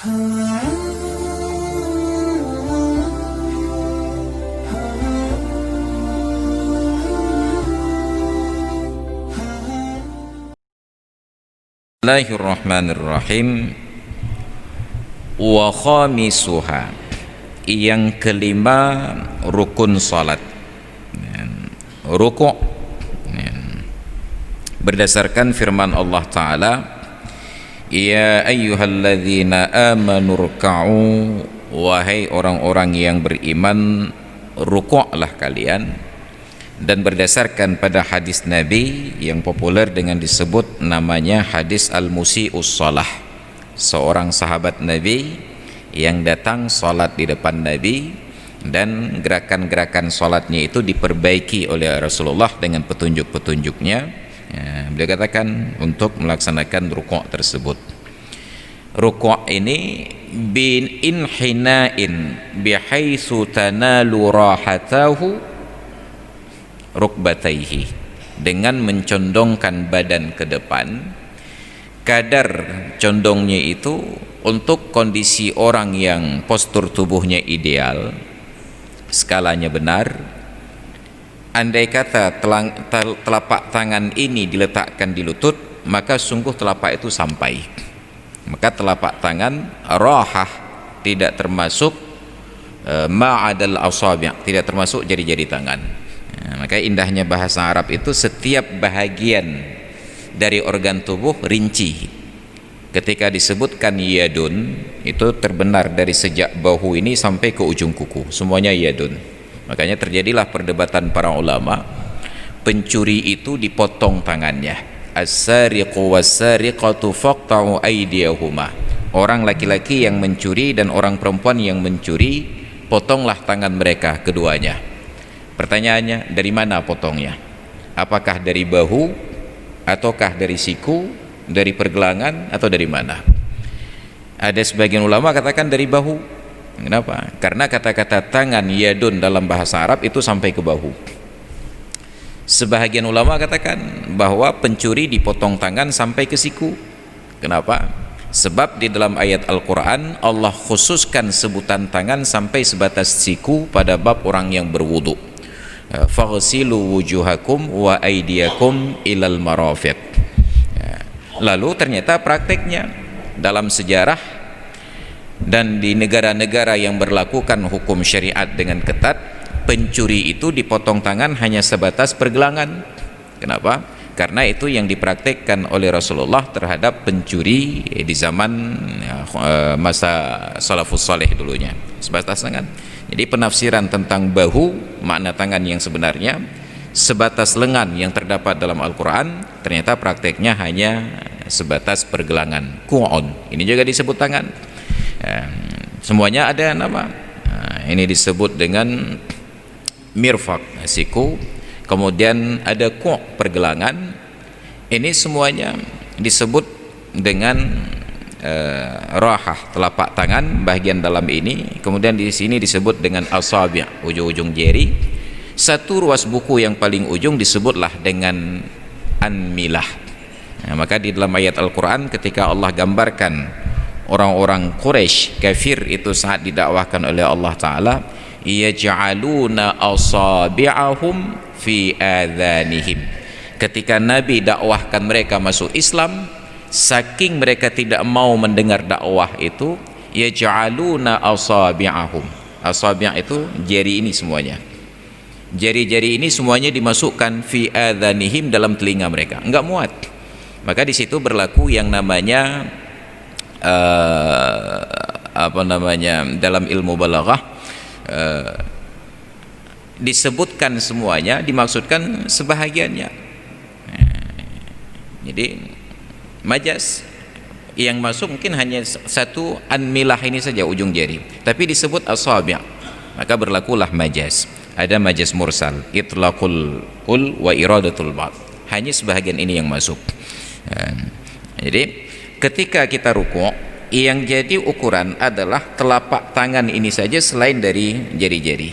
Bismillahirrahmanirrahim. Wa khamisuha, yang kelima rukun salat, ruku', berdasarkan firman Allah Ta'ala, ya ayyuhalladzina amanu ruk'u, wahai orang-orang yang beriman, ruku'lah kalian. Dan berdasarkan pada hadis Nabi yang populer dengan disebut namanya hadis al-musi'us shalah, seorang sahabat Nabi yang datang salat di depan Nabi dan gerakan-gerakan salatnya itu diperbaiki oleh Rasulullah dengan petunjuk-petunjuknya. Beliau katakan untuk melaksanakan rukuk tersebut. Rukuk ini bin inhina'in bihaitsu tanalu rahatahu rukbataihi, dengan mencondongkan badan ke depan. Kadar condongnya itu untuk kondisi orang yang postur tubuhnya ideal, skalanya benar. Andai kata telapak tangan ini diletakkan di lutut, maka sungguh telapak itu sampai. Maka telapak tangan rahah, tidak termasuk ma'adal asabi', tidak termasuk jari-jari tangan. Maka indahnya bahasa Arab itu setiap bahagian dari organ tubuh rinci. Ketika disebutkan yadun, itu terbenar dari sejak bahu ini sampai ke ujung kuku, semuanya yadun. Makanya terjadilah perdebatan para ulama, pencuri itu dipotong tangannya. As-sariqu was-sariqatu faqta'u aydiyahuma. Orang laki-laki yang mencuri dan orang perempuan yang mencuri, potonglah tangan mereka keduanya. Pertanyaannya, dari mana potongnya? Apakah dari bahu, ataukah dari siku, dari pergelangan, atau dari mana? Ada sebagian ulama katakan dari bahu. Kenapa? Karena kata-kata tangan yadun dalam bahasa Arab itu sampai ke bahu. Sebagian ulama katakan bahwa pencuri dipotong tangan sampai ke siku. Kenapa? Sebab di dalam ayat Al-Quran Allah khususkan sebutan tangan sampai sebatas siku pada bab orang yang berwudu. Faghsilu wujuhakum wa aydiyakum ilal marafiq. Lalu ternyata prakteknya dalam sejarah dan di negara-negara yang berlakukan hukum syariat dengan ketat, pencuri itu dipotong tangan hanya sebatas pergelangan. Kenapa? Karena itu yang dipraktekkan oleh Rasulullah terhadap pencuri di zaman masa salafus saleh dulunya, sebatas tangan. Jadi penafsiran tentang bahu, makna tangan yang sebenarnya, sebatas lengan yang terdapat dalam Al-Quran, ternyata prakteknya hanya sebatas pergelangan, ku'un. Ini juga disebut tangan. Semuanya ada nama. Ini disebut dengan mirfaq, siku. Kemudian ada ku', pergelangan. Ini semuanya disebut dengan rahah, telapak tangan bagian dalam ini. Kemudian di sini disebut dengan asabi', ujung-ujung jari. Satu ruas buku yang paling ujung disebutlah dengan anmilah. Maka di dalam ayat Al-Quran ketika Allah gambarkan orang-orang Quraisy kafir itu saat didakwahkan oleh Allah Ta'ala, yaj'aluna asabi'ahum fi adhanihim, ketika Nabi dakwahkan mereka masuk Islam, saking mereka tidak mau mendengar dakwah itu, yaj'aluna asabi'ahum, asabi' itu jari ini semuanya, jari-jari ini semuanya dimasukkan fi adhanihim, dalam telinga mereka, enggak muat. Maka di situ berlaku yang namanya dalam ilmu balaghah disebutkan semuanya, dimaksudkan sebahagiannya. Jadi majas yang masuk mungkin hanya satu anmilah ini saja, ujung jari, tapi disebut asabi', maka berlakulah majas. Ada majas mursal, itlaqul kul wa iradatul ba'd, hanya sebahagian ini yang masuk. Jadi ketika kita rukuk, yang jadi ukuran adalah telapak tangan ini saja selain dari jari-jari.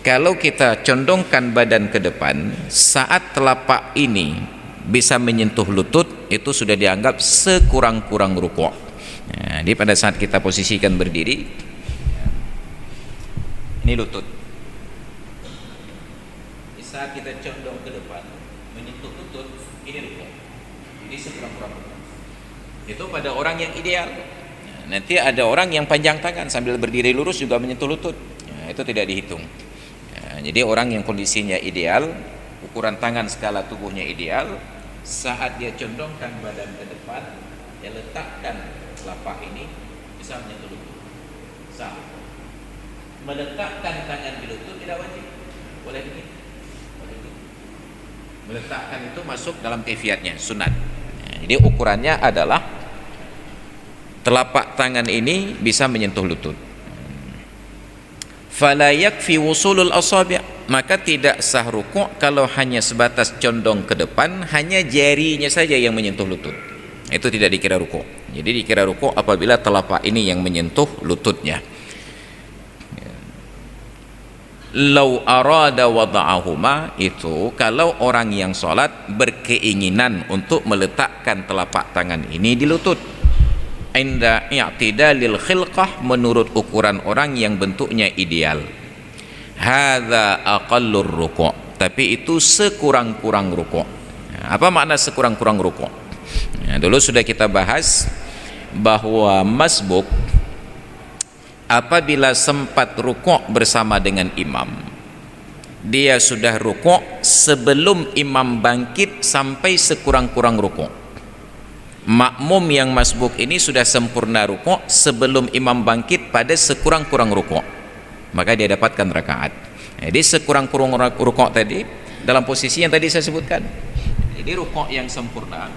Kalau kita condongkan badan ke depan, saat telapak ini bisa menyentuh lutut, itu sudah dianggap sekurang-kurang rukuk. Jadi pada saat kita posisikan berdiri, ini lutut. Di saat kita condong ke depan, menyentuh lutut, ini rukuk. Ini sekurang-kurang rukuk. Itu pada orang yang ideal. Nanti ada orang yang panjang tangan sambil berdiri lurus juga menyentuh lutut. Itu tidak dihitung. Jadi orang yang kondisinya ideal, ukuran tangan skala tubuhnya ideal, saat dia condongkan badan ke depan, dia letakkan telapak ini bisa menyentuh lutut. Sah. Meletakkan tangan di lutut tidak wajib. Boleh begitu. Meletakkan itu masuk dalam kaifiatnya, sunat. Jadi ukurannya adalah telapak tangan ini bisa menyentuh lutut. Fala yakfi wusulul asabi', maka tidak sah rukuk kalau hanya sebatas condong ke depan, hanya jarinya saja yang menyentuh lutut. Itu tidak dikira rukuk. Jadi dikira rukuk apabila telapak ini yang menyentuh lututnya. Lau arada wada'ahuma, itu kalau orang yang sholat berkeinginan untuk meletakkan telapak tangan ini di lutut. Inda i'tidalil khilqah, menurut ukuran orang yang bentuknya ideal. Hadza aqallur ruku', tapi itu sekurang-kurang rukuk. Apa makna sekurang-kurang rukuk? Dulu sudah kita bahas bahwa masbuk apabila sempat rukuk bersama dengan imam, dia sudah rukuk sebelum imam bangkit sampai sekurang-kurang rukuk. Makmum yang masbuk ini sudah sempurna rukuk sebelum imam bangkit pada sekurang-kurang rukuk, maka dia dapatkan rakaat. Jadi sekurang-kurang rukuk tadi dalam posisi yang tadi saya sebutkan. Jadi rukuk yang sempurna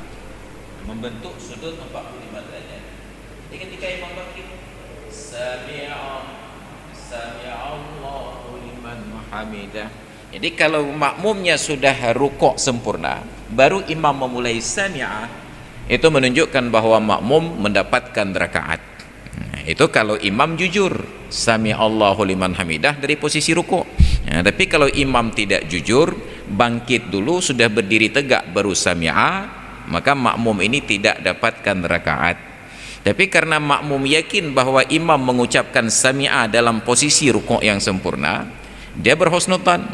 membentuk sudut 45 derajat. Jadi ketika imam bangkit, Sami'allahu liman hamidah. Jadi kalau makmumnya sudah rukuk sempurna, baru imam memulai sami'ah, itu menunjukkan bahwa makmum mendapatkan rakaat. Itu kalau imam jujur, Sami'allahu liman hamidah dari posisi rukuk. Tapi kalau imam tidak jujur, bangkit dulu sudah berdiri tegak baru sami'ah, maka makmum ini tidak dapatkan rakaat. Tapi karena makmum yakin bahwa imam mengucapkan sami'ah dalam posisi rukuk yang sempurna, dia berhusnudzan,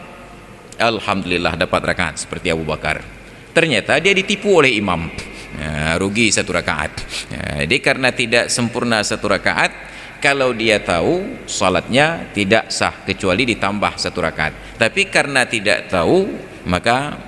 alhamdulillah dapat rakaat seperti Abu Bakar. Ternyata dia ditipu oleh imam, rugi satu rakaat. Jadi karena tidak sempurna satu rakaat, kalau dia tahu salatnya tidak sah kecuali ditambah satu rakaat. Tapi karena tidak tahu, maka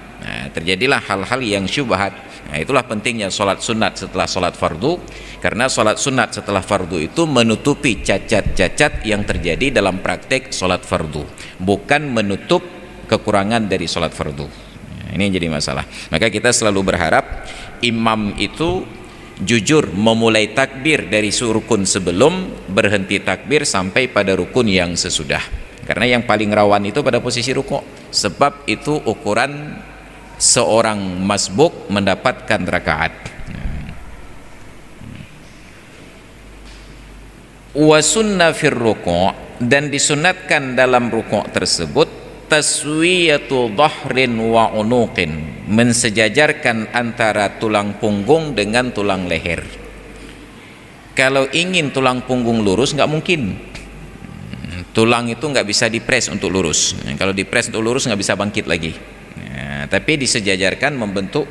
terjadilah hal-hal yang syubhat. Itulah pentingnya sholat sunat setelah sholat fardu, karena sholat sunat setelah fardu itu menutupi cacat-cacat yang terjadi dalam praktek sholat fardu, bukan menutup kekurangan dari sholat fardu. Ini yang jadi masalah. Maka kita selalu berharap imam itu jujur memulai takbir dari rukun sebelum, berhenti takbir sampai pada rukun yang sesudah. Karena yang paling rawan itu pada posisi rukuk, sebab itu ukuran seorang masbuk mendapatkan rakaat. Wa sunna fir ruku', dan disunatkan dalam rukuk tersebut taswiyatu dhahrin wa unuqin, mensejajarkan antara tulang punggung dengan tulang leher. Kalau ingin tulang punggung lurus nggak mungkin, tulang itu nggak bisa dipres untuk lurus. Kalau dipres untuk lurus nggak bisa bangkit lagi. Tapi disejajarkan membentuk,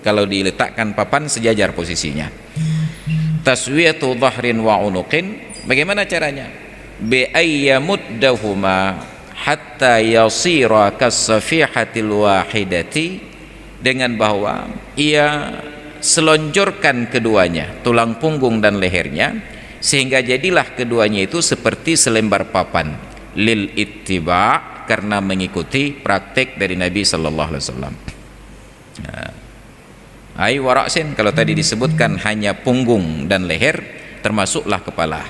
kalau diletakkan papan sejajar posisinya. Taswiyatu dhahrin wa unuqin, bagaimana caranya? Bi ayyamuddahuma hatta yasira kasafihatil wahidati, dengan bahwa ia selonjorkan keduanya, tulang punggung dan lehernya, sehingga jadilah keduanya itu seperti selembar papan, lil ittiba', karena mengikuti praktek dari Nabi sallallahu alaihi wasallam. Ai waraksin, kalau tadi disebutkan hanya punggung dan leher, termasuklah kepala,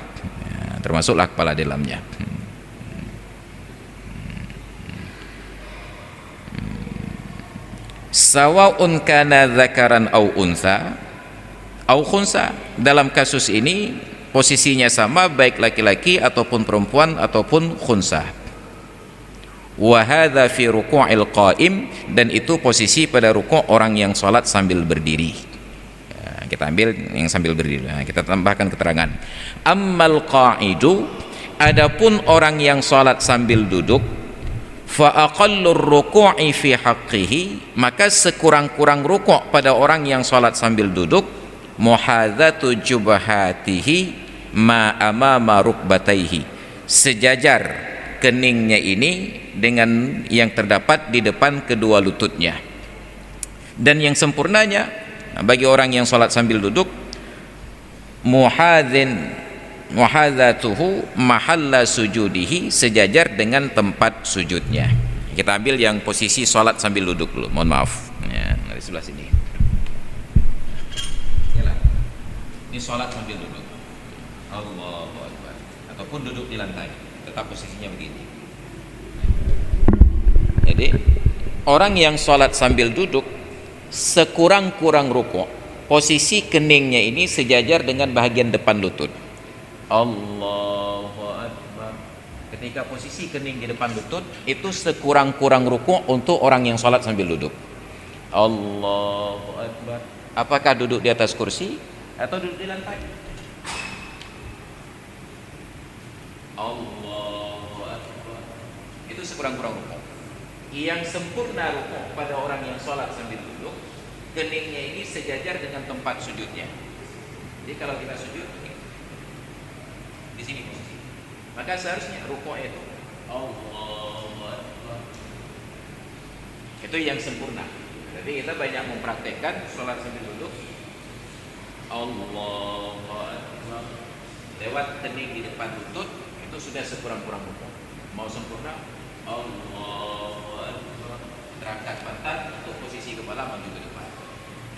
termasuklah kepala dalamnya. Sawa'un kana dzakaran au untha au khunsa, dalam kasus ini posisinya sama baik laki-laki ataupun perempuan ataupun khunsa. Wa hadza fi ruku'il qa'im, dan itu posisi pada rukuk orang yang salat sambil berdiri. kita ambil yang sambil berdiri. Nah, kita tambahkan keterangan. Ammal qa'idu, adapun orang yang salat sambil duduk, fa aqallur ruku'i fi haqqihi, maka sekurang-kurang rukuk pada orang yang salat sambil duduk, muhadzatu jubhatihi ma amama rukbataihi, sejajar keningnya ini dengan yang terdapat di depan kedua lututnya. Dan yang sempurnanya bagi orang yang salat sambil duduk, muhadzatuhu mahalla sujudihi, sejajar dengan tempat sujudnya. Kita ambil yang posisi salat sambil duduk dulu, mohon maaf ya, dari sebelah sini. Ini salat sambil duduk, Allahu Akbar, ataupun duduk di lantai, tetap posisinya begini. Jadi orang yang salat sambil duduk, sekurang-kurang rukuk, posisi keningnya ini sejajar dengan bahagian depan lutut. Allahu Akbar. Ketika posisi kening di depan lutut, itu sekurang-kurang rukuk untuk orang yang salat sambil duduk. Allahu Akbar. Apakah duduk di atas kursi atau duduk di lantai? Allahu Akbar. Itu sekurang-kurang rukuk. Yang sempurna rukuk pada orang yang sholat sambil duduk, keningnya ini sejajar dengan tempat sujudnya. Jadi kalau kita sujud di sini posisi, maka seharusnya rukuk itu Allahu Akbar. Itu yang sempurna. Jadi kita banyak mempraktekkan sholat sambil duduk Allahu Akbar lewat kening di depan lutut, itu sudah sekurang-kurang rukuk. Mau sempurna Allahu Akbar, terangkat pantat untuk posisi kepala maju ke depan.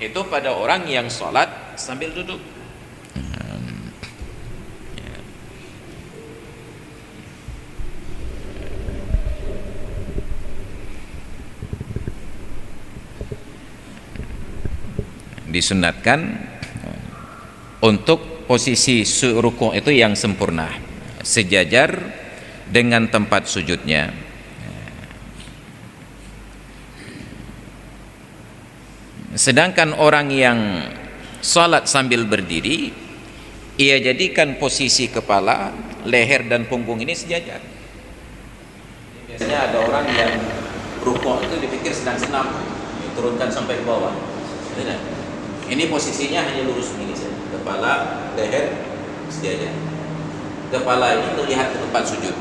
Itu pada orang yang sholat sambil duduk. Disunatkan untuk posisi rukuk itu yang sempurna, sejajar dengan tempat sujudnya. Sedangkan orang yang salat sambil berdiri, ia jadikan posisi kepala, leher dan punggung ini sejajar. Biasanya ada orang yang rukuk itu dipikir sedang senam, turunkan sampai ke bawah. Ini posisinya hanya lurus begini saja, kepala, leher sejajar. Kepala ini terlihat ke tempat sujud,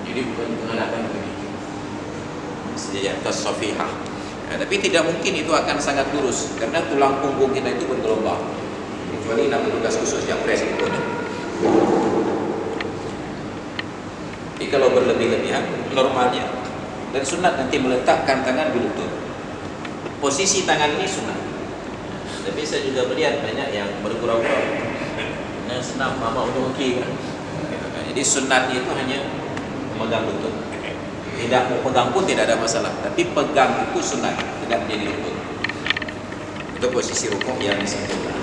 jadi bukan menghadapkan begini, sejajar tasafihah. Nah, tapi tidak mungkin itu akan sangat lurus karena tulang punggung kita itu bergelombang, kecuali nak petugas khusus yang press itu. Jadi kalau berlebih-lebihan normalnya, dan sunat nanti meletakkan tangan di lutut. Posisi tangan ini sunat. Tapi saya juga melihat banyak yang bergurau-gurau, yang senam mama udah oke kan. Jadi sunatnya itu hanya memegang lutut. Tidak mau pegang pun tidak ada masalah, tapi pegang itu sunat, tidak menjadi lutut. Itu posisi rukuk yang sempurna.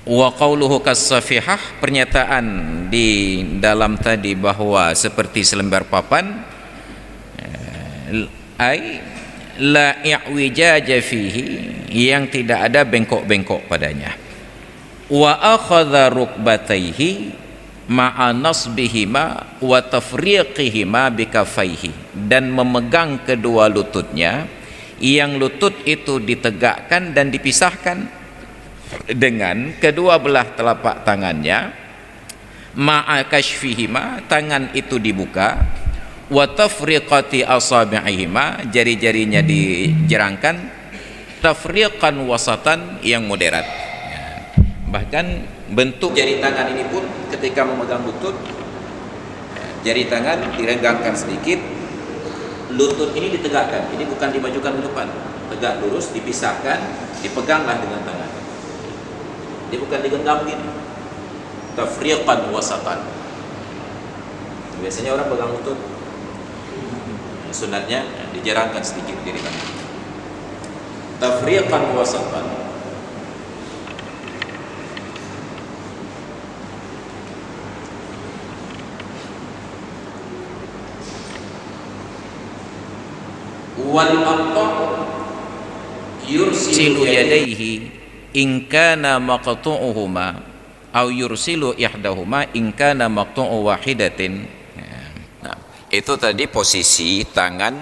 Wa qauluhu kas-safihah, pernyataan di dalam tadi bahwa seperti selembar papan, ai la i'wijaja fihi, yang tidak ada bengkok-bengkok padanya. Wa akhadha rukbataihi ma'a nasbihima wa tafriqihima bikafaihi, dan memegang kedua lututnya, yang lutut itu ditegakkan dan dipisahkan dengan kedua belah telapak tangannya, ma'a kashfihima, tangan itu dibuka, wa tafriqati asabi'ihima, jari-jarinya dijerangkan, tafriqan wasatan, yang moderat. Bahkan bentuk jari tangan ini pun ketika memegang lutut, jari tangan direnggangkan sedikit, lutut ini ditegakkan. Ini bukan dimajukan ke depan, tegak lurus, dipisahkan, dipeganglah dengan tangan. Dia bukan digenggam begini. Tafriqan wasatan. Biasanya orang pegang lutut, sunatnya dijarangkan sedikit jari tangan. Tafriqan wasatan. wal aqta yursilu yadayhi in kana maqtu'uhuma aw yursilu ihdahuma in kana maqtu'u wahidatin. Nah, itu tadi posisi tangan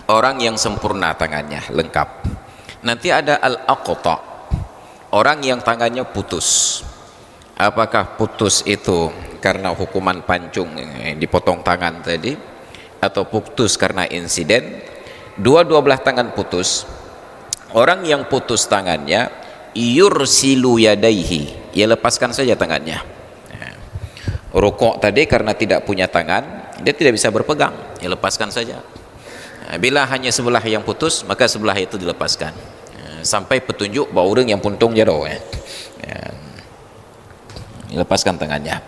orang yang sempurna, tangannya lengkap. Nanti ada al-aqta, orang yang tangannya putus. Apakah putus itu karena hukuman pancung, dipotong tangan tadi, atau putus karena insiden? Dua belah tangan putus. Orang yang putus tangannya yursilu yadaihi, ya lepaskan saja tangannya. Rukuk tadi karena tidak punya tangan, dia tidak bisa berpegang, ya lepaskan saja. Bila hanya sebelah yang putus, maka sebelah itu dilepaskan sampai petunjuk bahwa orang yang puntung jauh, lepaskan tangannya.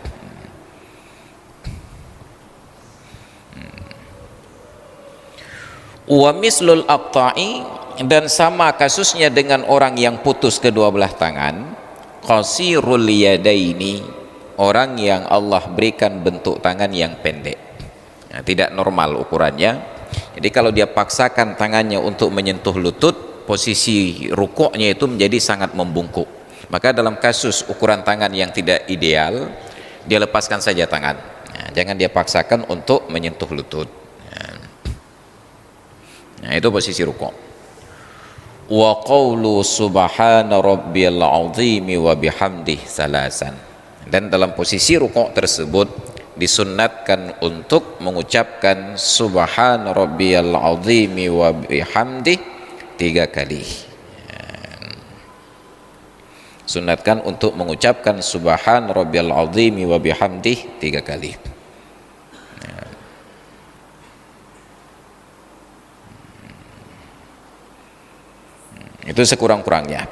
Wa mislul aqta'i, dan sama kasusnya dengan orang yang putus kedua belah tangan, qasirul yadaini, orang yang Allah berikan bentuk tangan yang pendek, tidak normal ukurannya. Jadi kalau dia paksakan tangannya untuk menyentuh lutut, posisi rukuknya itu menjadi sangat membungkuk. Maka dalam kasus ukuran tangan yang tidak ideal, dia lepaskan saja tangan, jangan dia paksakan untuk menyentuh lutut. Nah, itu posisi rukuk. Wa qawlu subhana rabbiyal azimi wa bihamdih salasan, dan dalam posisi rukuk tersebut disunnatkan untuk mengucapkan subhana rabbiyal azimi wa bihamdih 3 kali. Sunnatkan untuk mengucapkan subhana rabbiyal azimi wa bihamdih 3 kali. Itu sekurang-kurangnya.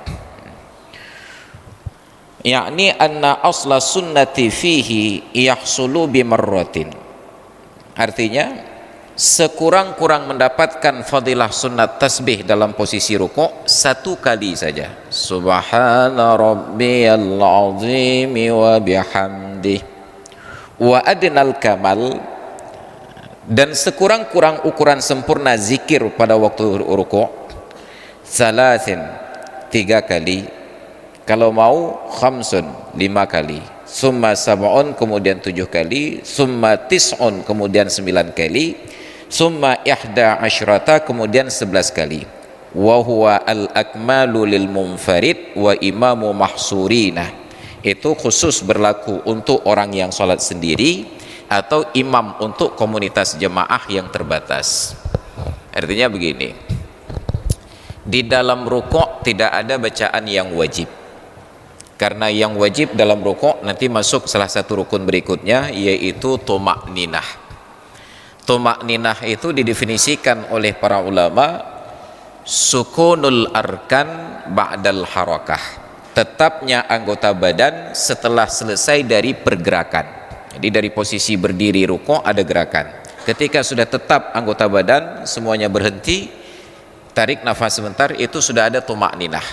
Yakni anna asla sunnati fihi yahsulu bimarratin. Artinya sekurang-kurang mendapatkan fadilah sunat tasbih dalam posisi rukuk 1 kali saja. Subhana rabbiyal azimi wa bihamdih. Wa adnal kamal, dan sekurang-kurang ukuran sempurna zikir pada waktu rukuk salasin 3 kali. Kalau mau khamsun 5 kali, summa sab'un kemudian 7 kali, summa tis'un kemudian 9 kali, summa ihda asyrata kemudian 11 kali. Wa huwa al-akmalu lil munfarid wa imamu mahsurina. Itu khusus berlaku untuk orang yang sholat sendiri atau imam untuk komunitas jemaah yang terbatas. Artinya begini, di dalam rukuk tidak ada bacaan yang wajib, karena yang wajib dalam rukuk nanti masuk salah satu rukun berikutnya, yaitu tumakninah. Tumakninah itu didefinisikan oleh para ulama sukunul arkan ba'dal harakah, tetapnya anggota badan setelah selesai dari pergerakan. Jadi dari posisi berdiri rukuk ada gerakan, ketika sudah tetap anggota badan semuanya berhenti, tarik nafas sebentar, itu sudah ada tumakninah.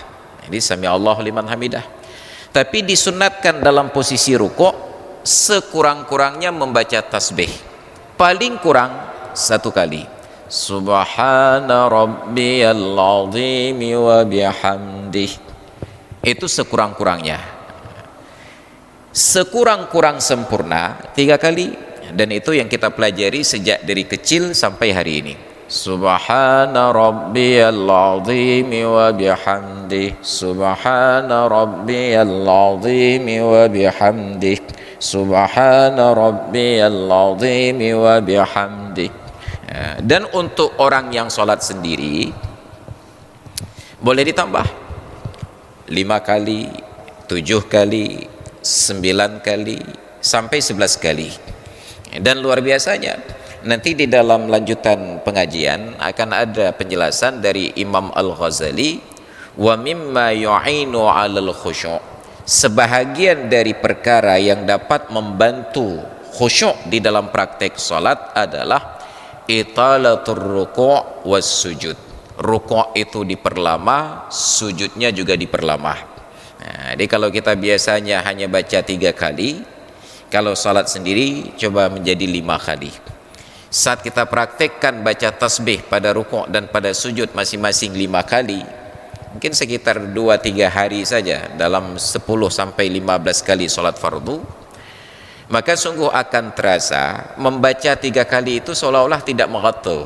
Jadi sami Allahu liman hamidah. Tapi disunatkan dalam posisi rukuk sekurang-kurangnya membaca tasbih, paling kurang 1 kali. Subhana rabbiyal azimi wa bihamdih. Itu sekurang-kurangnya. Sekurang-kurang sempurna 3 kali, dan itu yang kita pelajari sejak dari kecil sampai hari ini. Subhana rabbiyal azimi wa bihamdih. Subhana rabbiyal azimi wa bihamdih. Subhana rabbiyal azimi wa bihamdih. Dan untuk orang yang sholat sendiri boleh ditambah 5 kali, 7 kali, 9 kali, sampai 11 kali. Dan luar biasanya, nanti di dalam lanjutan pengajian akan ada penjelasan dari Imam Al-Ghazali, wa mimma yu'inu 'alal khusyu', sebahagian dari perkara yang dapat membantu khusyuk di dalam praktek salat adalah italatur ruku' was sujud. Ruku' itu diperlama, sujudnya juga diperlama. Nah, jadi kalau kita biasanya hanya baca 3 kali, kalau salat sendiri coba menjadi 5 kali. Saat kita praktekkan baca tasbih pada rukuk dan pada sujud masing-masing 5 kali, mungkin sekitar 2-3 hari saja dalam 10 sampai 15 kali solat fardu, maka sungguh akan terasa membaca 3 kali itu seolah-olah tidak merata,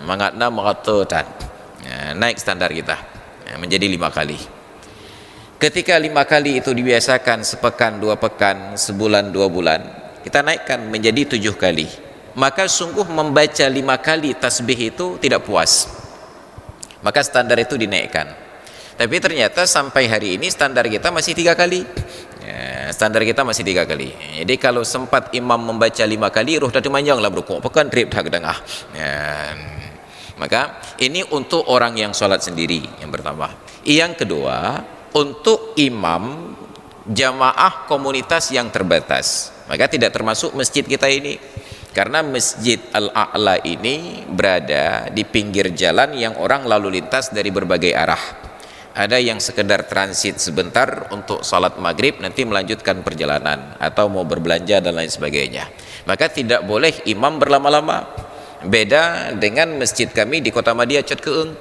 mengatna merata dan naik standar kita menjadi 5 kali. Ketika 5 kali itu dibiasakan sepekan, 2 pekan, sebulan, 2 bulan, kita naikkan menjadi 7 kali. Maka sungguh membaca 5 kali tasbih itu tidak puas, maka standar itu dinaikkan. Tapi ternyata sampai hari ini standar kita masih 3 kali. Standar kita masih 3 kali. Jadi kalau sempat imam membaca 5 kali, roh tadi manjang lah berukuk, pekan trip dah kedengah. Maka ini untuk orang yang sholat sendiri yang pertama. Yang kedua, untuk imam jamaah komunitas yang terbatas, maka tidak termasuk masjid kita ini. Karena Masjid Al-A'la ini berada di pinggir jalan yang orang lalu lintas dari berbagai arah. Ada yang sekedar transit sebentar untuk salat maghrib, nanti melanjutkan perjalanan, atau mau berbelanja dan lain sebagainya. Maka tidak boleh imam berlama-lama. Beda dengan masjid kami di Kota Madia Cot Keung,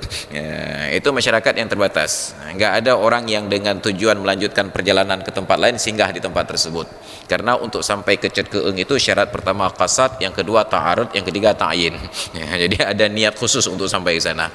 itu masyarakat yang terbatas. Enggak ada orang yang dengan tujuan melanjutkan perjalanan ke tempat lain singgah di tempat tersebut. Karena untuk sampai ke Cot Keung itu syarat pertama qasad, yang kedua ta'arud, yang ketiga ta'yin. Jadi ada niat khusus untuk sampai ke sana.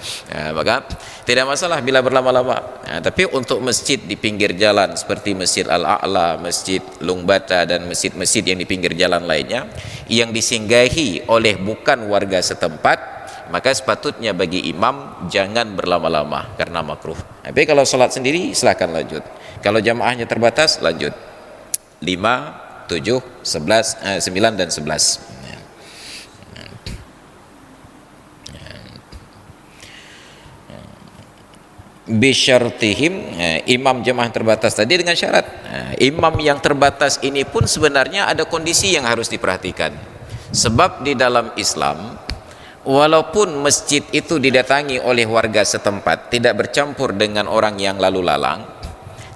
Maka tidak masalah bila berlama-lama. Tapi untuk masjid di pinggir jalan seperti Masjid Al-A'la, Masjid Lungbata, dan masjid-masjid yang di pinggir jalan lainnya yang disinggahi oleh bukan warga setempat, maka sepatutnya bagi imam jangan berlama-lama karena makruh. Tapi kalau sholat sendiri silahkan lanjut. Kalau jamaahnya terbatas, lanjut 5, 7, 11, 9 dan 11. Bisyartihim, imam jamaah terbatas tadi dengan syarat. Imam yang terbatas ini pun sebenarnya ada kondisi yang harus diperhatikan. Sebab di dalam Islam, walaupun masjid itu didatangi oleh warga setempat, tidak bercampur dengan orang yang lalu lalang,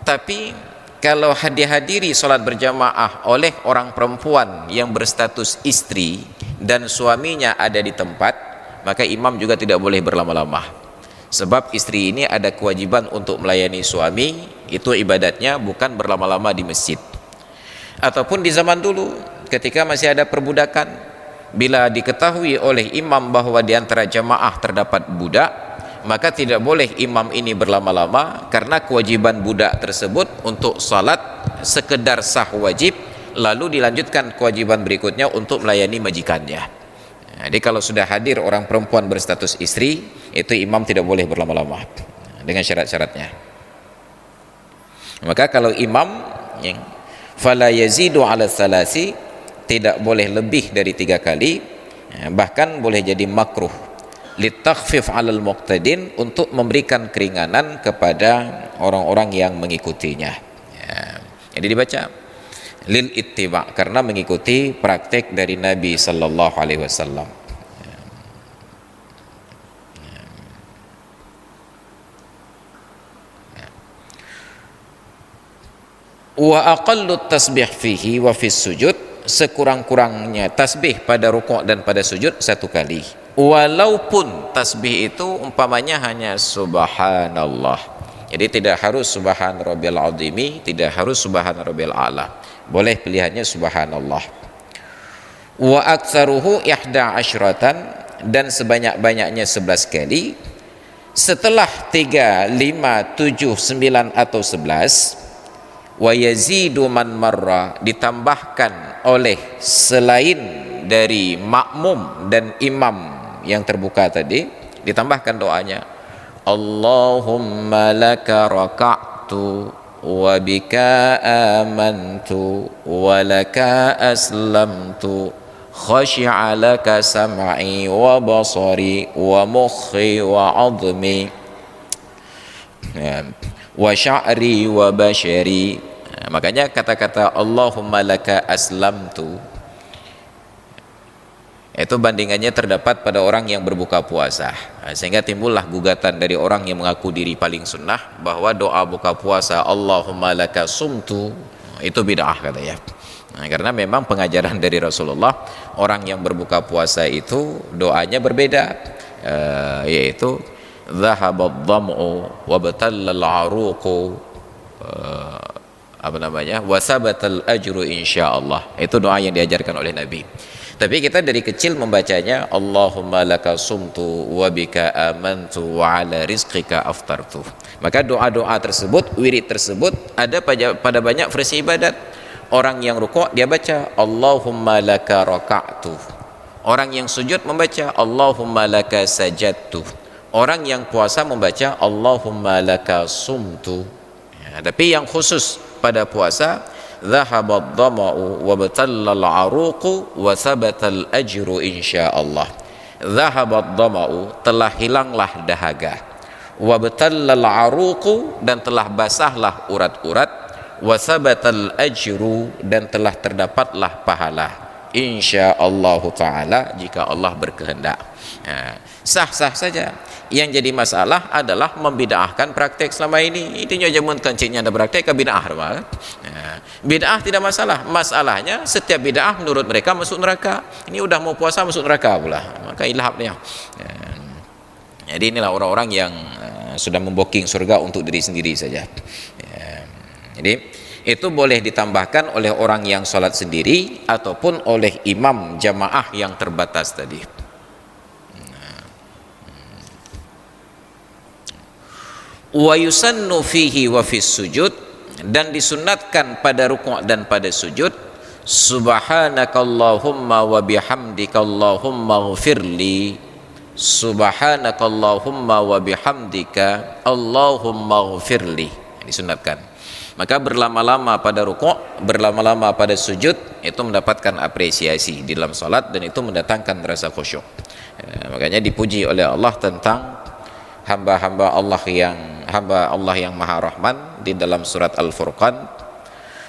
tapi kalau dihadiri sholat berjamaah oleh orang perempuan yang berstatus istri dan suaminya ada di tempat, maka imam juga tidak boleh berlama-lama. Sebab istri ini ada kewajiban untuk melayani suami, itu ibadatnya bukan berlama-lama di masjid. Ataupun di zaman dulu ketika masih ada perbudakan, bila diketahui oleh imam bahwa di antara jamaah terdapat budak, maka tidak boleh imam ini berlama-lama, karena kewajiban budak tersebut untuk salat sekedar sah wajib, lalu dilanjutkan kewajiban berikutnya untuk melayani majikannya. Jadi kalau sudah hadir orang perempuan berstatus istri, itu imam tidak boleh berlama-lama dengan syarat-syaratnya. Maka kalau imam yang fala yazidu ala thalasi, tidak boleh lebih dari 3 kali, bahkan boleh jadi makruh litakhfif alal muqtadin, untuk memberikan keringanan kepada orang-orang yang mengikutinya. Jadi dibaca lil ittiba, karena mengikuti praktek dari Nabi sallallahu alaihi wasallam. Wa aqallu tasbih fihi wa fis sujud, sekurang-kurangnya tasbih pada rukuk dan pada sujud 1 kali. Walaupun tasbih itu umpamanya hanya subhanallah, jadi tidak harus subhan rabbil azimi, tidak harus subhan rabbil a'la, boleh pilihannya subhanallah. Wa aktsaruhu ihda asyratan, dan sebanyak-banyaknya 11 kali. Setelah 3, 5, 7, 9 atau 11, wa yazidu man marra, ditambahkan oleh selain dari makmum dan imam yang terbuka tadi, ditambahkan doanya Allahumma laka raka'tu wa bika amantu wa laka aslamtu khashi'a laka sam'i wa basari wa mukhi wa azmi wa sya'ri wa bashari. Makanya kata-kata Allahumma laka aslamtu itu bandingannya terdapat pada orang yang berbuka puasa, sehingga timbullah gugatan dari orang yang mengaku diri paling sunnah bahwa doa buka puasa Allahumma laka sumtu itu bid'ah katanya. Nah, karena memang pengajaran dari Rasulullah, orang yang berbuka puasa itu doanya berbeda, yaitu dhahabad dham'u wa batallal 'aruqu, wa sabatal ajru insyaallah. Itu doa yang diajarkan oleh Nabi. Tapi kita dari kecil membacanya Allahumma laka sumtu wa bika amantu wa ala rizqika aftartu. Maka doa-doa tersebut, wirid tersebut ada pada banyak versi ibadat. Orang yang rukuk dia baca Allahumma laka raka'tu. Orang yang sujud membaca Allahumma laka sajadtu. Orang yang puasa membaca Allahumma laka sumtu. Ya, tapi yang khusus pada puasa dhahabad dhama'u wa batallal 'aruqu wa sabatal ajru insyaallah. Dhahabad dhama'u, telah hilanglah dahaga, wa batallal 'aruqu, dan telah basahlah urat-urat, wa sabatal ajru, dan telah terdapatlah pahala insyaallah taala, jika Allah berkehendak. Sah-sah saja. Yang jadi masalah adalah membid'ahkan praktek selama ini. Itu jamun kencingnya ada praktek ke bid'ah. Bid'ah tidak masalah. Masalahnya setiap bid'ah menurut mereka masuk neraka. Ini udah mau puasa masuk neraka pula. Maka ilhapnya. Jadi inilah orang-orang yang sudah memboking surga untuk diri sendiri saja. Jadi itu boleh ditambahkan oleh orang yang sholat sendiri ataupun oleh imam jamaah yang terbatas tadi. Wa yusannu fihi wa fis sujud, dan disunatkan pada rukuk dan pada sujud subhanakallahumma wa bihamdika allahumma ghfirli, subhanakallahumma wa bihamdika allahumma ghfirli, disunatkan. Maka berlama-lama pada rukuk, berlama-lama pada sujud itu mendapatkan apresiasi di dalam salat, dan itu mendatangkan rasa khusyuk. Makanya dipuji oleh Allah tentang hamba Allah yang Maha Rahman di dalam surat Al-Furqan,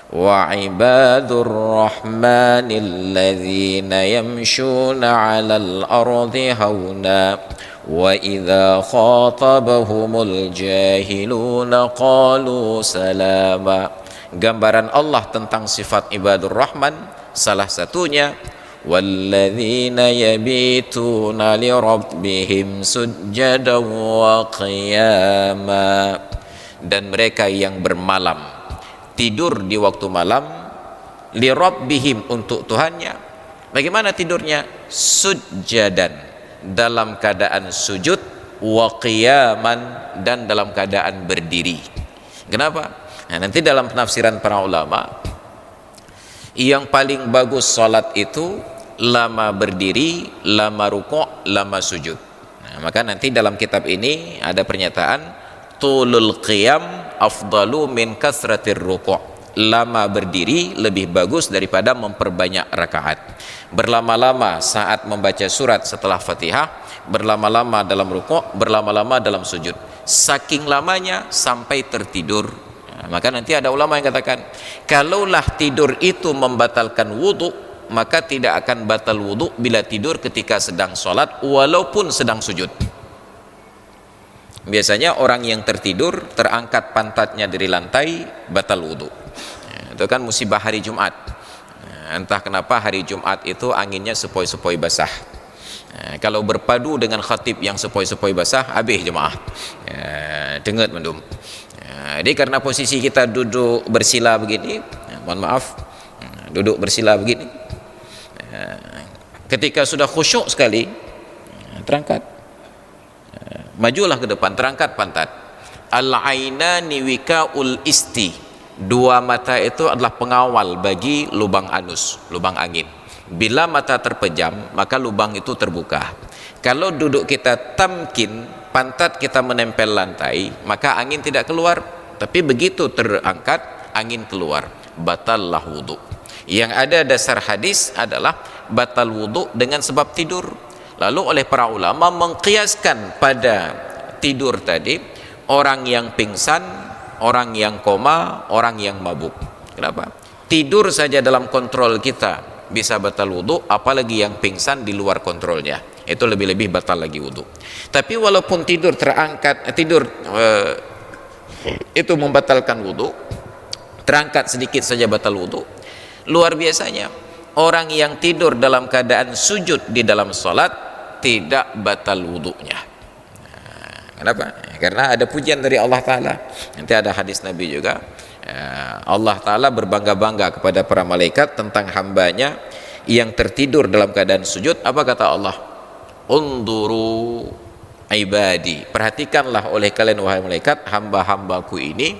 wa ibadur rahmanil ladzina yamshuna 'alal ardi hauna wa idza khatabahumul jahiluna qalu salama. Gambaran Allah tentang sifat ibadur rahman salah satunya walladzina yabituna lirabbihim sujjadan wa qiyama, dan mereka yang bermalam, tidur di waktu malam, lirabbihim, untuk Tuhannya. Bagaimana tidurnya? Sujjadan, dalam keadaan sujud, wa qiyaman, dan dalam keadaan berdiri. Kenapa? Nah, nanti dalam penafsiran para ulama, yang paling bagus salat itu lama berdiri, lama rukuk, lama sujud. Nah, maka nanti dalam kitab ini ada pernyataan tulul qiyam afdalu min kasratir rukuk. Lama berdiri lebih bagus daripada memperbanyak rakaat. Berlama-lama saat membaca surat setelah Fatihah, berlama-lama dalam rukuk, berlama-lama dalam sujud. Saking lamanya sampai tertidur. Maka nanti ada ulama yang katakan, kalaulah tidur itu membatalkan wudu, maka tidak akan batal wudu bila tidur ketika sedang sholat walaupun sedang sujud. Biasanya orang yang tertidur, terangkat pantatnya dari lantai, batal wudu. Itu kan musibah hari Jumat. Entah kenapa hari Jumat itu anginnya sepoi-sepoi basah. Kalau berpadu dengan khatib yang sepoi-sepoi basah, habis jemaah. Dengat mendum. Jadi karena posisi kita duduk bersila begini, mohon maaf, duduk bersila begini, ketika sudah khusyuk sekali, terangkat, majulah ke depan, terangkat pantat. Al-ainani wikaul isti, dua mata itu adalah pengawal bagi lubang anus, lubang angin. Bila mata terpejam, maka lubang itu terbuka. Kalau duduk kita tamkin, pantat kita menempel lantai, maka angin tidak keluar. Tapi begitu terangkat, angin keluar, batallah wudu. Yang ada dasar hadis adalah batal wudu dengan sebab tidur. Lalu oleh para ulama mengkiaskan pada tidur tadi orang yang pingsan, orang yang koma, orang yang mabuk. Kenapa? Tidur saja dalam kontrol kita bisa batal wudu, apalagi yang pingsan di luar kontrolnya, itu lebih-lebih batal lagi wudu. Tapi walaupun tidur terangkat, itu membatalkan wudu, terangkat sedikit saja batal wudu, Luar biasanya, orang yang tidur dalam keadaan sujud di dalam sholat tidak batal wudhunya. Kenapa? Karena ada pujian dari Allah Ta'ala. Nanti ada hadis Nabi juga, Allah Ta'ala berbangga-bangga kepada para malaikat tentang hambanya yang tertidur dalam keadaan sujud. Apa kata Allah? Unduru ibadi, perhatikanlah oleh kalian wahai malaikat, hamba-hambaku ini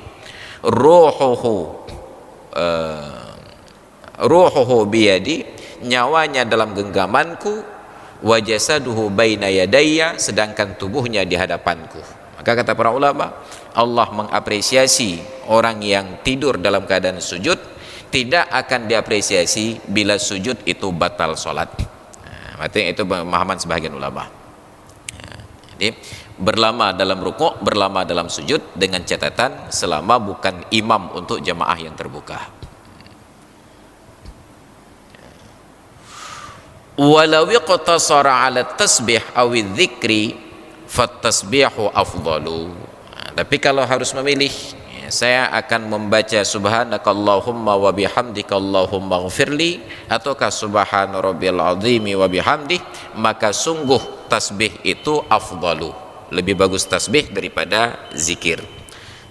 ruhuhu biyadi, nyawanya dalam genggamanku, wa jasaduhu baina yadayya, sedangkan tubuhnya di hadapanku. Maka kata para ulama, Allah mengapresiasi orang yang tidur dalam keadaan sujud, tidak akan diapresiasi bila sujud itu batal sholat. Artinya itu pemahaman sebagian ulama. Jadi berlama dalam rukuk, berlama dalam sujud, dengan catatan selama bukan imam untuk jamaah yang terbuka. Walau iqtasara 'ala tasbih aw dzikri fattasbihu afdalu. Tapi kalau harus memilih, saya akan membaca subhanakallahumma wa bihamdika allahumma ghfirli ataukah subhana rabbil azimi wa bihamdih, maka sungguh tasbih itu afdalu, lebih bagus tasbih daripada zikir.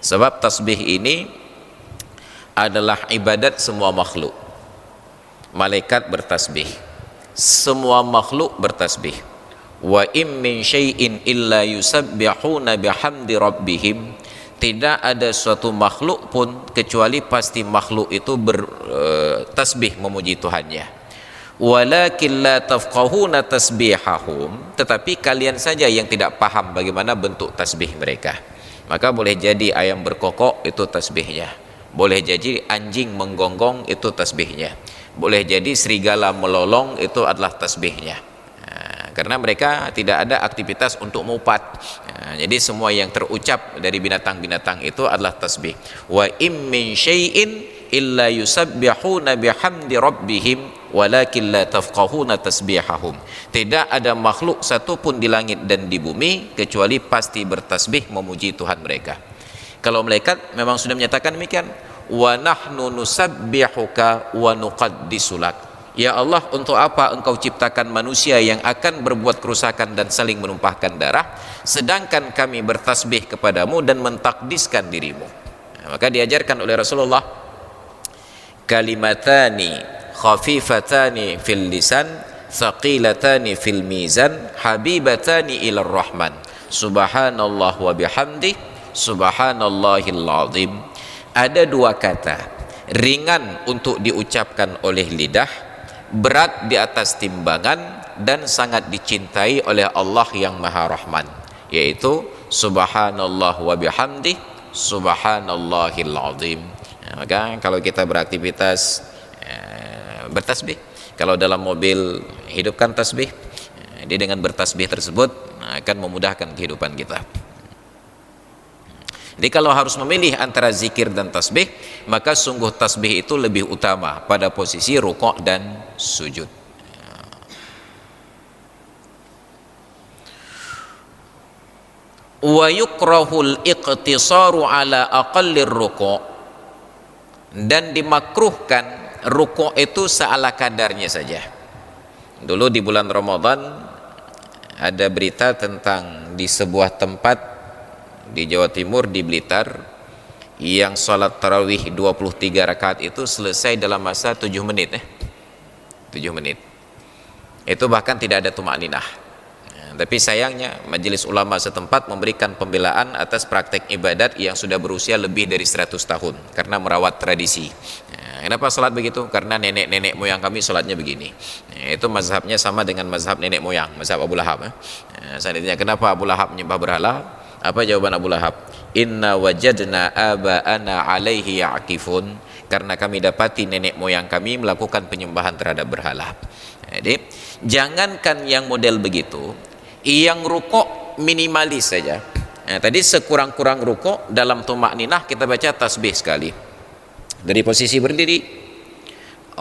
Sebab tasbih ini adalah ibadat semua makhluk. Malaikat bertasbih, semua makhluk bertasbih. Wa im min syai'in illa yusabbihuna bihamdi rabbihim, tidak ada suatu makhluk pun kecuali pasti makhluk itu bertasbih memuji Tuhannya. Walakin la tafqahuna tasbihahum, tetapi kalian saja yang tidak paham bagaimana bentuk tasbih mereka. Maka boleh jadi ayam berkokok itu tasbihnya, boleh jadi anjing menggonggong itu tasbihnya, boleh jadi serigala melolong itu adalah tasbihnya. Karena mereka tidak ada aktivitas untuk mupat. Jadi semua yang terucap dari binatang-binatang itu adalah tasbih. Wa im min syai'in illa yusabbihuna bihamdi rabbihim walakin la tafqahuna tasbihahum. Tidak ada makhluk satupun di langit dan di bumi kecuali pasti bertasbih memuji Tuhan mereka. Kalau malaikat memang sudah menyatakan demikian, wa nahnu nusabbihuka wa nuqaddisu lak. Ya Allah, untuk apa engkau ciptakan manusia yang akan berbuat kerusakan dan saling menumpahkan darah, sedangkan kami bertasbih kepadamu dan mentakdiskan dirimu. Maka diajarkan oleh Rasulullah, kalimatani khafifatani fil lisan thaqilatani fil mizan habibatani ilar rahman subhanallah wa bihamdi subhanallahil azim. Ada dua kata ringan untuk diucapkan oleh lidah, berat di atas timbangan, dan sangat dicintai oleh Allah yang Maha Rahman, yaitu subhanallah wa bihamdi subhanallahil azim. Maka kalau kita beraktivitas bertasbih, kalau dalam mobil hidupkan tasbih, dia dengan bertasbih tersebut akan memudahkan kehidupan kita. Jadi kalau harus memilih antara zikir dan tasbih, maka sungguh tasbih itu lebih utama pada posisi rukuk dan sujud. Wa yukrahul iqtisaru ala aqallir rukuk, dan dimakruhkan rukuk itu seala kadarnya saja. Dulu di bulan Ramadan ada berita tentang di sebuah tempat di Jawa Timur, di Blitar, yang sholat tarawih 23 rakaat itu selesai dalam masa 7 menit 7 menit. Itu bahkan tidak ada tumakninah. Tapi sayangnya majelis ulama setempat memberikan pembelaan atas praktek ibadat yang sudah berusia lebih dari 100 tahun karena merawat tradisi. Kenapa sholat begitu? Karena nenek-nenek moyang kami sholatnya begini. Itu mazhabnya sama dengan mazhab nenek moyang, mazhab Abu Lahab. Selanjutnya, kenapa Abu Lahab menyembah berhala? Apa jawaban Abu Lahab? Inna wajadna aba'ana alaihi ya'kifun, karena kami dapati nenek moyang kami melakukan penyembahan terhadap berhala. Jadi jangankan yang model begitu, yang rukuk minimalis saja. Tadi sekurang-kurang rukuk dalam tumakninah kita baca tasbih sekali. Dari posisi berdiri,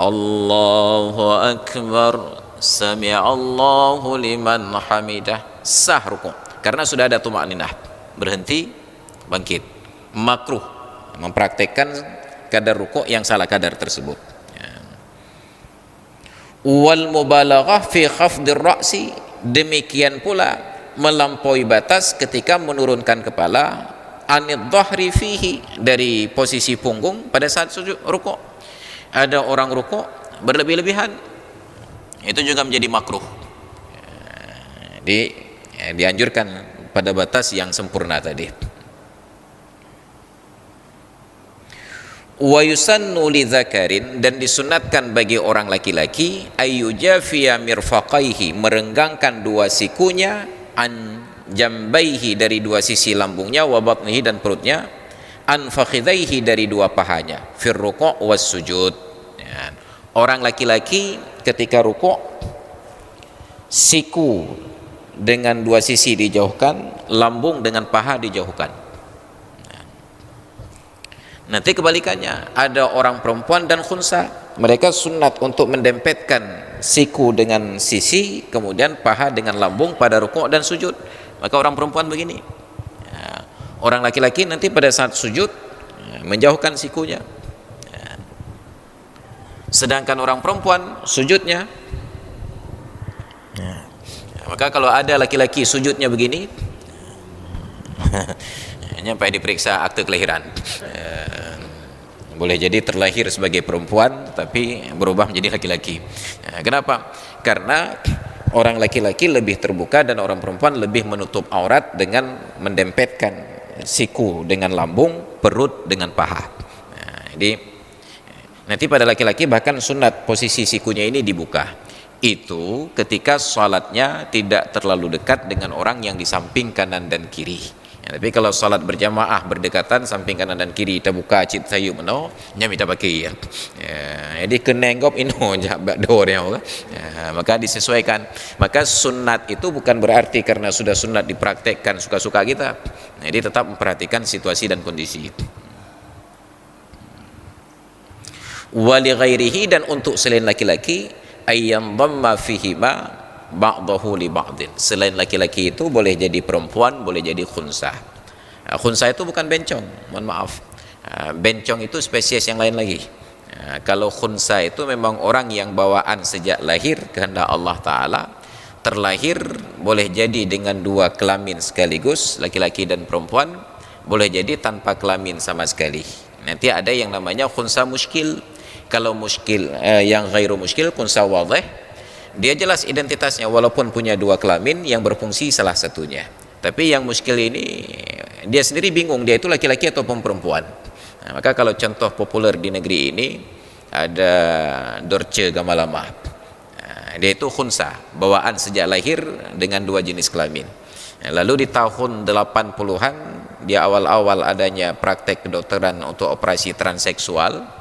Allahu Akbar, sami'allahu liman hamidah, sah rukuk karena sudah ada tumakninah. Berhenti, bangkit. Makruh mempraktekkan kadar rukuk yang salah kadar tersebut. Wal mubalaghah fi khafdir ra'si, demikian pula melampaui batas ketika menurunkan kepala, anid dhahri fihi, dari posisi punggung pada saat sujud rukuk. Ada orang rukuk berlebih-lebihan, itu juga menjadi makruh. Dianjurkan pada batas yang sempurna tadi. Wa yusannu lidzakarin, dan disunatkan bagi orang laki-laki, ayyujafiya mirfaqaihi, merenggangkan dua sikunya, an jambaihi, dari dua sisi lambungnya, wa batnihi, dan perutnya, an fakhidaihi, dari dua pahanya, fir ruku' was sujud. Ya. Orang laki-laki ketika rukuk, siku dengan dua sisi dijauhkan, lambung dengan paha dijauhkan. Nanti kebalikannya, ada orang perempuan dan khunsa, mereka sunat untuk mendempetkan siku dengan sisi, kemudian paha dengan lambung pada rukuk dan sujud. Maka orang perempuan begini, orang laki-laki nanti pada saat sujud menjauhkan sikunya, sedangkan orang perempuan sujudnya, maka kalau ada laki-laki sujudnya begini, sampai diperiksa akte kelahiran. Boleh jadi terlahir sebagai perempuan tapi berubah menjadi laki-laki. Kenapa? Karena orang laki-laki lebih terbuka dan orang perempuan lebih menutup aurat dengan mendempetkan siku dengan lambung, perut dengan paha. Jadi nanti pada laki-laki bahkan sunat posisi sikunya ini dibuka. Itu ketika sholatnya tidak terlalu dekat dengan orang yang di samping kanan dan kiri. Tapi kalau salat berjamaah berdekatan, samping kanan dan kiri kita buka cit sayu meno nya minta pakai ya. Jadi kenenggop ino jabak dornya maka disesuaikan. Maka sunat itu bukan berarti karena sudah sunat dipraktekkan suka-suka kita. Jadi tetap memperhatikan situasi dan kondisi. Wali ghairihi, dan untuk selain laki-laki, ayyam dhamma fihima ba'dahu li ba'din, selain laki-laki itu boleh jadi perempuan, boleh jadi khunsa. Khunsa itu bukan bencong, mohon maaf. Bencong itu spesies yang lain lagi. Kalau khunsa itu memang orang yang bawaan sejak lahir kehendak Allah Ta'ala, terlahir boleh jadi dengan dua kelamin sekaligus, laki-laki dan perempuan, boleh jadi tanpa kelamin sama sekali. Nanti ada yang namanya khunsa muskil. Kalau muskil yang ghairu muskil, khunsa wadih, dia jelas identitasnya walaupun punya dua kelamin yang berfungsi salah satunya. Tapi yang muskil ini dia sendiri bingung dia itu laki-laki atau perempuan. Maka kalau contoh populer di negeri ini ada Dorce Gamalama. Dia itu khunsa, bawaan sejak lahir dengan dua jenis kelamin. Lalu di tahun 80-an dia awal-awal adanya praktek kedokteran untuk operasi transseksual.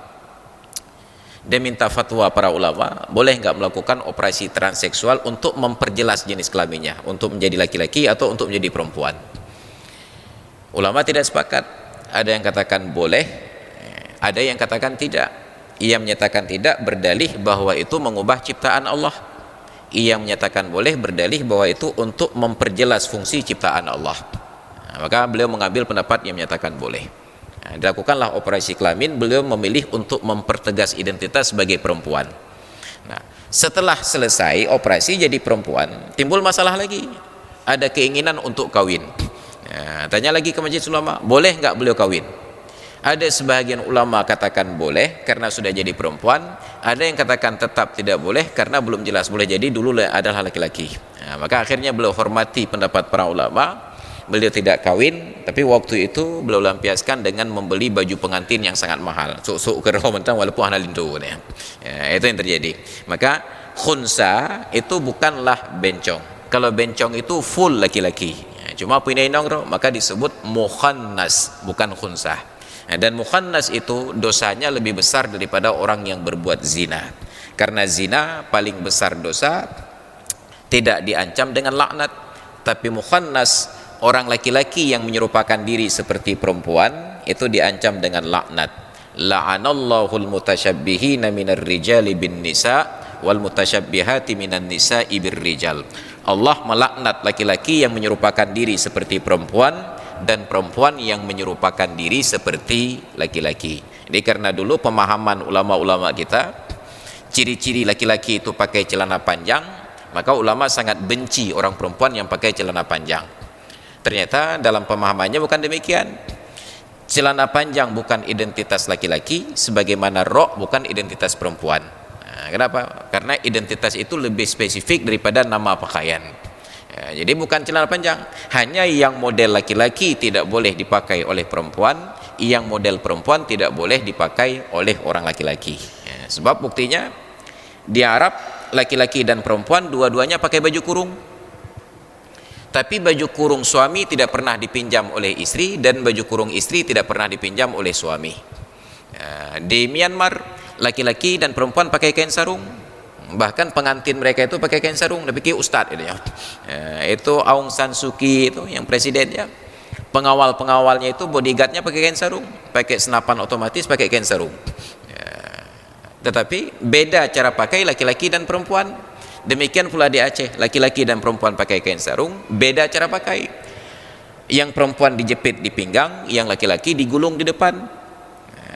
Dia minta fatwa para ulama, boleh nggak melakukan operasi transseksual untuk memperjelas jenis kelaminnya, untuk menjadi laki-laki atau untuk menjadi perempuan. Ulama tidak sepakat, ada yang katakan boleh, ada yang katakan tidak. Ia menyatakan tidak berdalih bahwa itu mengubah ciptaan Allah. Ia menyatakan boleh berdalih bahwa itu untuk memperjelas fungsi ciptaan Allah. Maka beliau mengambil pendapat yang menyatakan boleh. Dilakukanlah operasi kelamin, beliau memilih untuk mempertegas identitas sebagai perempuan. Nah, setelah selesai operasi jadi perempuan, timbul masalah lagi. Ada keinginan untuk kawin. Tanya lagi ke majelis ulama, boleh nggak beliau kawin? Ada sebahagian ulama katakan boleh karena sudah jadi perempuan. Ada yang katakan tetap tidak boleh karena belum jelas, boleh jadi dulu adalah laki-laki. Maka akhirnya beliau hormati pendapat para ulama. Beliau tidak kawin, tapi waktu itu beliau lampiaskan dengan membeli baju pengantin yang sangat mahal. Sok-sok ke mentang walaupun halal itu itu yang terjadi. Maka khunsa itu bukanlah bencong. Kalau bencong itu full laki-laki. Cuma pindahin nongro, maka disebut mukhannas, bukan khunsa. Dan mukhannas itu dosanya lebih besar daripada orang yang berbuat zina. Karena zina paling besar dosa, tidak diancam dengan laknat, tapi mukhannas, orang laki-laki yang menyerupakan diri seperti perempuan, itu diancam dengan laknat. La'anallahul mutasyabbihina minar rijali bin nisa wal mutasyabbihati minan nisa'i bir rijal. Allah melaknat laki-laki yang menyerupakan diri seperti perempuan dan perempuan yang menyerupakan diri seperti laki-laki. Jadi karena dulu pemahaman ulama-ulama kita, ciri-ciri laki-laki itu pakai celana panjang, maka ulama sangat benci orang perempuan yang pakai celana panjang. Ternyata dalam pemahamannya bukan demikian. Celana panjang bukan identitas laki-laki, sebagaimana rok bukan identitas perempuan. Nah, kenapa? Karena identitas itu lebih spesifik daripada nama pakaian. Ya, jadi bukan celana panjang, hanya yang model laki-laki tidak boleh dipakai oleh perempuan, yang model perempuan tidak boleh dipakai oleh orang laki-laki. Ya, sebab buktinya di Arab laki-laki dan perempuan dua-duanya pakai baju kurung. Tapi baju kurung suami tidak pernah dipinjam oleh istri, dan baju kurung istri tidak pernah dipinjam oleh suami. Ya, di Myanmar laki-laki dan perempuan pakai kain sarung. Bahkan pengantin mereka itu pakai kain sarung, tapi kayak ustadz itu ya. Itu Aung San Suu Kyi itu yang presidennya. Pengawal-pengawalnya itu bodyguardnya pakai kain sarung, pakai senapan otomatis, pakai kain sarung. Ya. Tetapi beda cara pakai laki-laki dan perempuan. Demikian pula di Aceh, laki-laki dan perempuan pakai kain sarung, beda cara pakai. Yang perempuan dijepit di pinggang, yang laki-laki digulung di depan.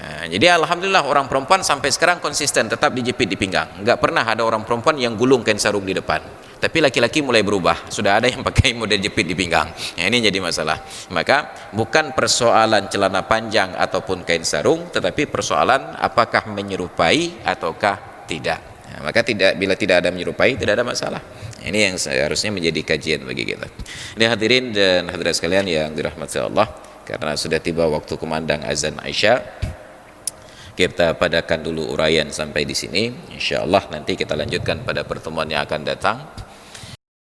Jadi alhamdulillah orang perempuan sampai sekarang konsisten tetap dijepit di pinggang. Enggak pernah ada orang perempuan yang gulung kain sarung di depan. Tapi laki-laki mulai berubah, sudah ada yang pakai model jepit di pinggang. Ini jadi masalah. Maka bukan persoalan celana panjang ataupun kain sarung, tetapi persoalan apakah menyerupai ataukah tidak. Maka bila tidak ada menyerupai, tidak ada masalah. Ini yang seharusnya menjadi kajian bagi kita. Ini hadirin dan hadirat sekalian yang dirahmati Allah, karena sudah tiba waktu kumandang azan Isya, kita padakan dulu uraian sampai di sini. Insyaallah nanti kita lanjutkan pada pertemuan yang akan datang.